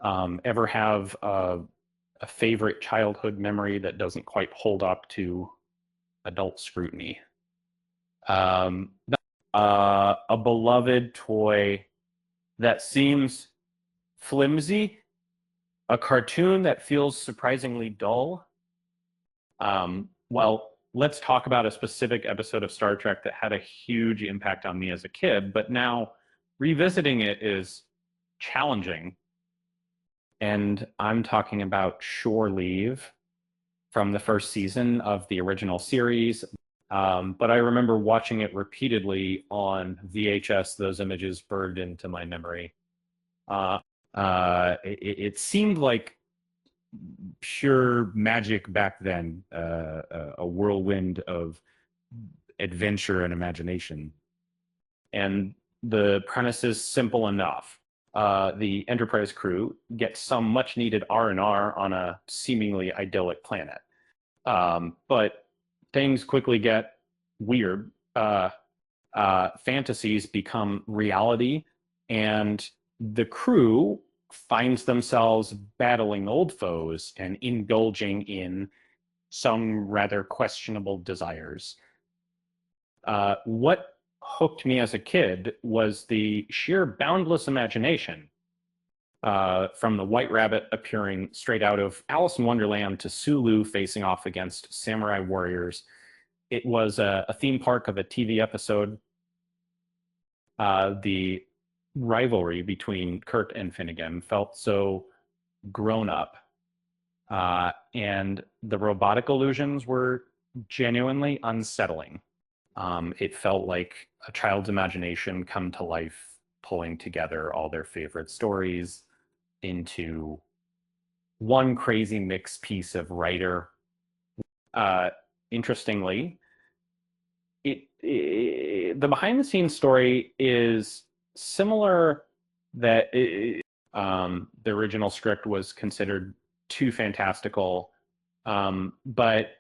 Ever have a favorite childhood memory that doesn't quite hold up to adult scrutiny? Um, a beloved toy that seems flimsy, a cartoon that feels surprisingly dull. Well, let's talk about a specific episode of Star Trek that had a huge impact on me as a kid, but now revisiting it is challenging. And I'm talking about Shore Leave from the first season of the original series. But I remember watching it repeatedly on VHS, those images burned into my memory. Uh, it seemed like pure magic back then, a whirlwind of adventure and imagination. And the premise is simple enough. The Enterprise crew gets some much needed R&R on a seemingly idyllic planet. But things quickly get weird. Fantasies become reality, and the crew finds themselves battling old foes and indulging in some rather questionable desires. What hooked me as a kid was the sheer boundless imagination, from the White Rabbit appearing straight out of Alice in Wonderland to Sulu facing off against samurai warriors. It was a theme park of a TV episode. The rivalry between Kirk and Finnegan felt so grown up, and the robotic illusions were genuinely unsettling. It felt like a child's imagination come to life, pulling together all their favorite stories into one crazy mixed piece of writer. Uh, Interestingly, the behind the scenes story is similar. The original script was considered too fantastical, but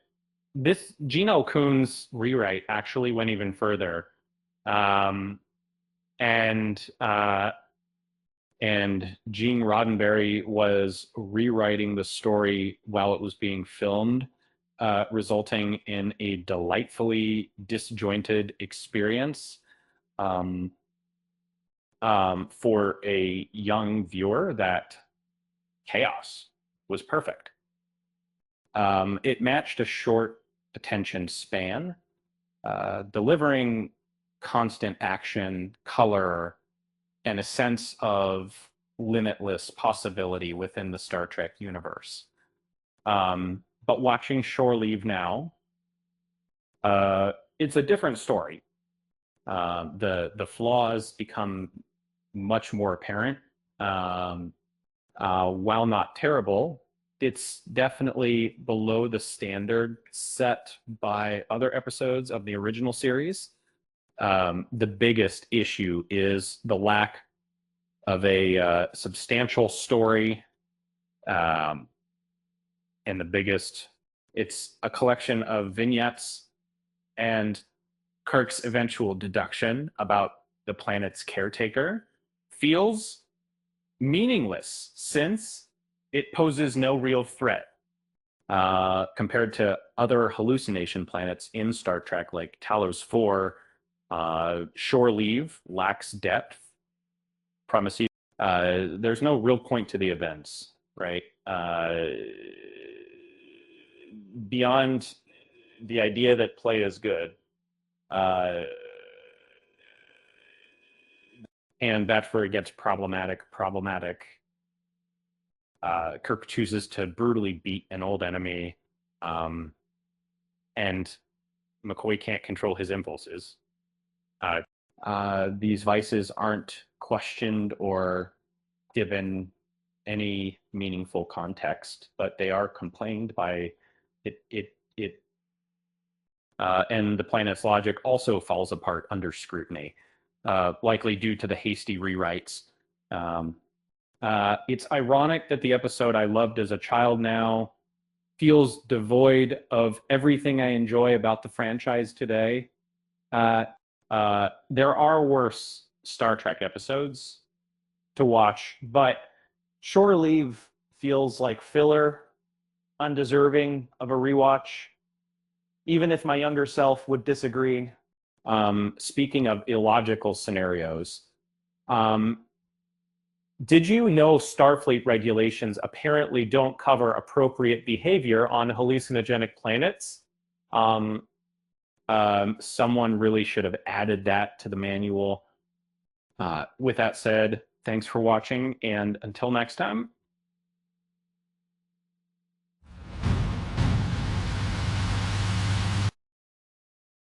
this Gino Kuhn's rewrite actually went even further, um, and and Gene Roddenberry was rewriting the story while it was being filmed, resulting in a delightfully disjointed experience, um, for a young viewer. That chaos was perfect. It matched a short attention span, delivering constant action, color, and a sense of limitless possibility within the Star Trek universe. But watching Shore Leave now, it's a different story. The flaws become much more apparent. Um, while not terrible, it's definitely below the standard set by other episodes of the original series. The biggest issue is the lack of a substantial story, um, and it's a collection of vignettes and Kirk's eventual deduction about the planet's caretaker feels meaningless since it poses no real threat, compared to other hallucination planets in Star Trek, like Talos 4. Shore Leave lacks depth. Prometheus, there's no real point to the events, right? Beyond the idea that play is good, uh, and that's where it gets problematic. Kirk chooses to brutally beat an old enemy, um, and McCoy can't control his impulses. Uh, these vices aren't questioned or given any meaningful context, but they are complained by it, and the planet's logic also falls apart under scrutiny, likely due to the hasty rewrites. Um, it's ironic that the episode I loved as a child now feels devoid of everything I enjoy about the franchise today. Uh, there are worse Star Trek episodes to watch, but Shore Leave feels like filler, undeserving of a rewatch, even if my younger self would disagree. Speaking of illogical scenarios, um, did you know Starfleet regulations apparently don't cover appropriate behavior on hallucinogenic planets? Um, Someone really should have added that to the manual. With that said, thanks for watching, and until next time.